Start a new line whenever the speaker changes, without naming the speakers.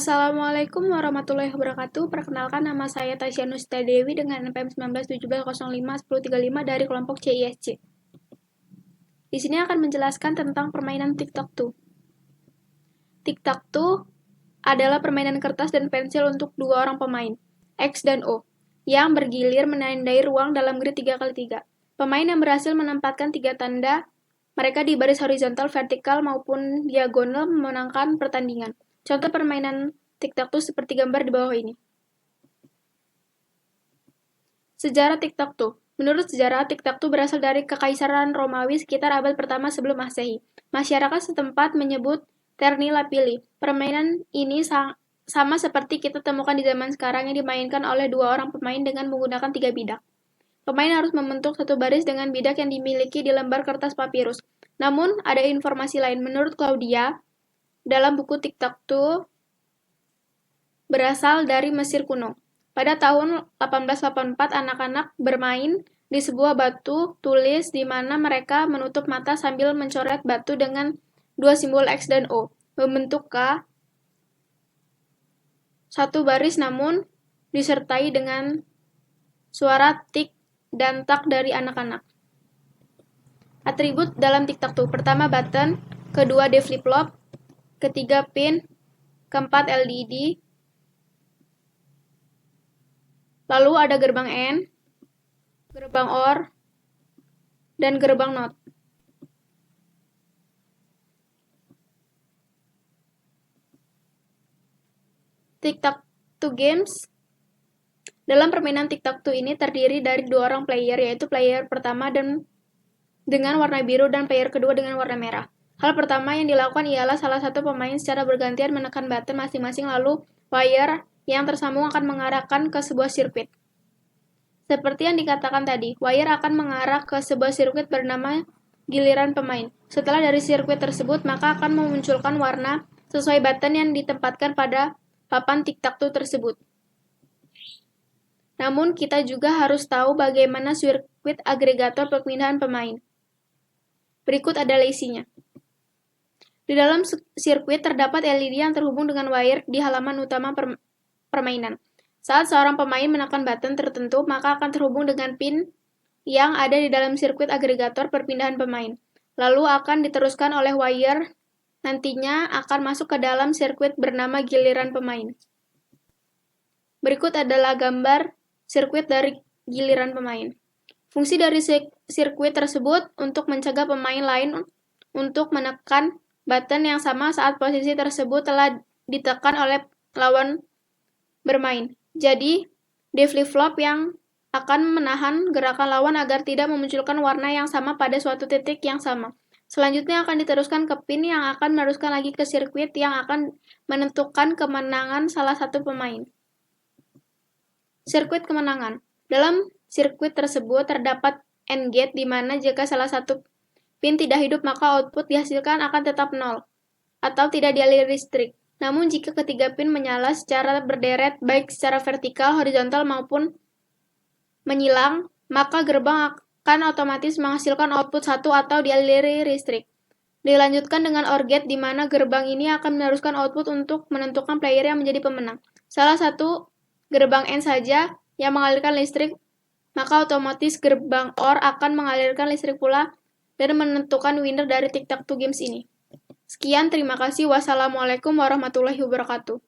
Assalamualaikum warahmatullahi wabarakatuh. Perkenalkan, nama saya Tasya Nusita Dewi dengan NPM 1917051035 dari kelompok CISC. Di sini akan menjelaskan tentang permainan tic-tac-toe. Tic-tac-toe adalah permainan kertas dan pensil untuk dua orang pemain, X dan O, yang bergilir menandai ruang dalam grid 3x3. Pemain yang berhasil menempatkan 3 tanda mereka di baris horizontal, vertikal, maupun diagonal memenangkan pertandingan. Contoh permainan tic-tac-toe seperti gambar di bawah ini. Sejarah tic-tac-toe. Menurut sejarah, tic-tac-toe berasal dari Kekaisaran Romawi sekitar abad pertama sebelum Masehi. Masyarakat setempat menyebut Terni Lapili. Permainan ini sama seperti kita temukan di zaman sekarang yang dimainkan oleh dua orang pemain dengan menggunakan 3 bidak. Pemain harus membentuk satu baris dengan bidak yang dimiliki di lembar kertas papirus. Namun, ada informasi lain. Menurut Claudia, dalam buku tic-tac-toe berasal dari Mesir kuno. Pada tahun 1884, anak-anak bermain di sebuah batu tulis di mana mereka menutup mata sambil mencoret batu dengan dua simbol X dan O, membentuk K, satu baris namun disertai dengan suara tik dan tak dari anak-anak. Atribut dalam tic-tac-toe: pertama button, kedua D flip-flop, ketiga pin, keempat LED, lalu ada gerbang N, gerbang OR, dan gerbang NOT. Tic-tac-toe games. Dalam permainan tic-tac-toe ini terdiri dari dua orang player, yaitu player pertama dengan warna biru dan player kedua dengan warna merah. Hal pertama yang dilakukan ialah salah satu pemain secara bergantian menekan button masing-masing, lalu wire yang tersambung akan mengarahkan ke sebuah sirkuit. Seperti yang dikatakan tadi, wire akan mengarah ke sebuah sirkuit bernama giliran pemain. Setelah dari sirkuit tersebut, maka akan memunculkan warna sesuai button yang ditempatkan pada papan tic-tac-toe tersebut. Namun, kita juga harus tahu bagaimana sirkuit agregator perpindahan pemain. Berikut adalah isinya. Di dalam sirkuit terdapat LED yang terhubung dengan wire di halaman utama permainan. Saat seorang pemain menekan button tertentu, maka akan terhubung dengan pin yang ada di dalam sirkuit agregator perpindahan pemain. Lalu akan diteruskan oleh wire, nantinya akan masuk ke dalam sirkuit bernama giliran pemain. Berikut adalah gambar sirkuit dari giliran pemain. Fungsi dari sirkuit tersebut untuk mencegah pemain lain untuk menekan button yang sama saat posisi tersebut telah ditekan oleh lawan bermain. Jadi, D flip-flop yang akan menahan gerakan lawan agar tidak memunculkan warna yang sama pada suatu titik yang sama. Selanjutnya akan diteruskan ke pin yang akan meneruskan lagi ke sirkuit yang akan menentukan kemenangan salah satu pemain. Sirkuit kemenangan. Dalam sirkuit tersebut terdapat AND gate di mana jika salah satu pin tidak hidup maka output dihasilkan akan tetap 0 atau tidak dialiri listrik. Namun jika ketiga pin menyala secara berderet baik secara vertikal, horizontal maupun menyilang, maka gerbang akan otomatis menghasilkan output 1 atau dialiri listrik. Dilanjutkan dengan OR gate di mana gerbang ini akan meneruskan output untuk menentukan player yang menjadi pemenang. Salah satu gerbang N saja yang mengalirkan listrik, maka otomatis gerbang OR akan mengalirkan listrik pula dan menentukan winner dari tic-tac-toe games ini. Sekian, terima kasih. Wassalamualaikum warahmatullahi wabarakatuh.